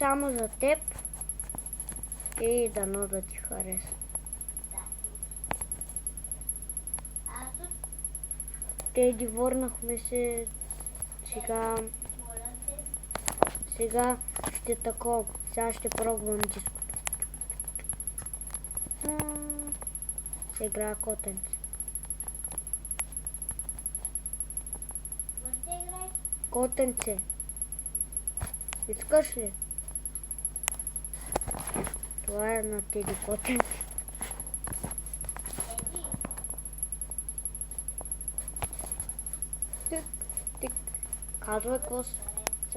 само за теб и дано да ти хареса. Теди, върнахме се. Сега ще такова. Сега ще пробвам диско. Се играе котенце. Котенце. Искаш ли? Това е на Теди котенце. Тик. Казвай какво се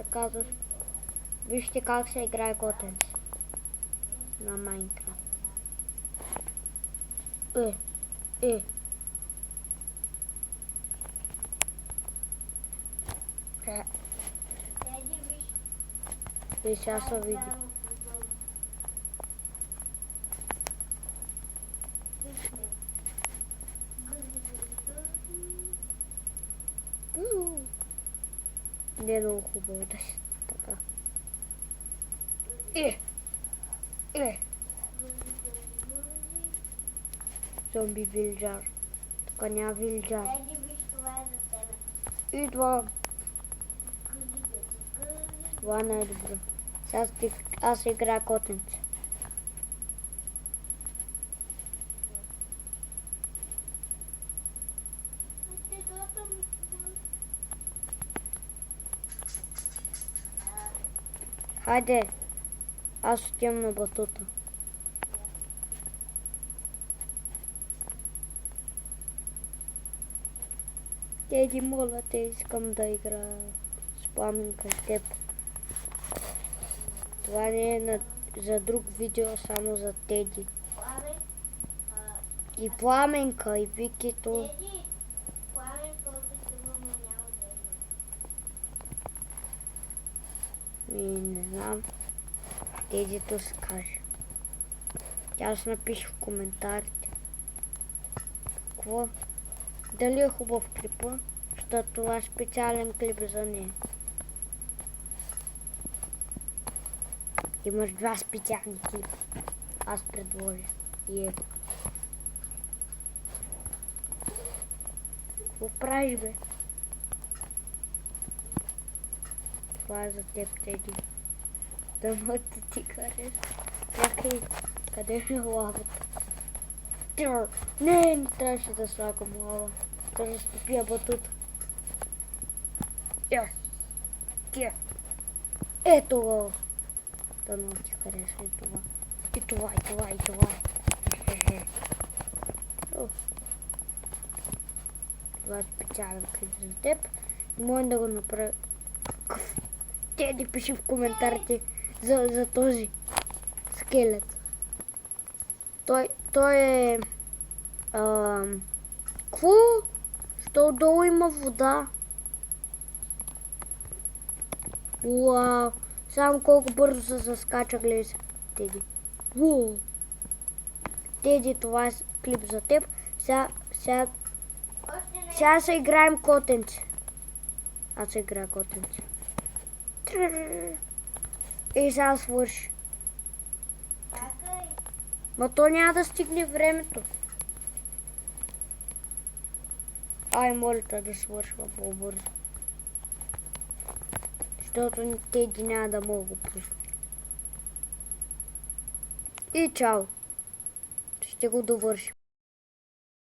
казваш. Вижте как се играе котенце на Майнкрафт. И сега се види. Не е много хубаво да си така. Зомби вилджар. Тук няма вилджар. Идва. Това не е добро. Сега аз играя котенце. Хайде, аз отивам на батута. Теди, моля те, искам да играя с Пламенка и теб. Това не е за друг видео, само за Теди. И Пламенка, и Викито. Не знам. Тедито се каже. Тя ще напише в коментарите. Какво? Дали е хубав клипа? Защото това е специален клип за нея. Имаш два специални клипа. Аз предложа. И ето. Какво правиш, бе? Това е за теб, Теди. Дано ти хареса. Чакай, къде е лавата? Не трябваше да слагам лава. Да разтопя батута. Ето го. Дано ти хареса и това. И това, и това, и това. Това е специален клип за теб. Може да го направя. Теди, пиши в коментарите за този скелет. Той е... Какво? Що отдолу има вода? Уау! Само колко бързо се заскача, гледай се. Теди. Уау! Теди, това е клип за теб. Сега се играем котенце. Аз се играя котенце. И сега свърши. Ма то няма да стигне времето. Ай, моля да свършва по-бързо. Защото Теди няма да мога го пусне. И чао. Ще го довършим.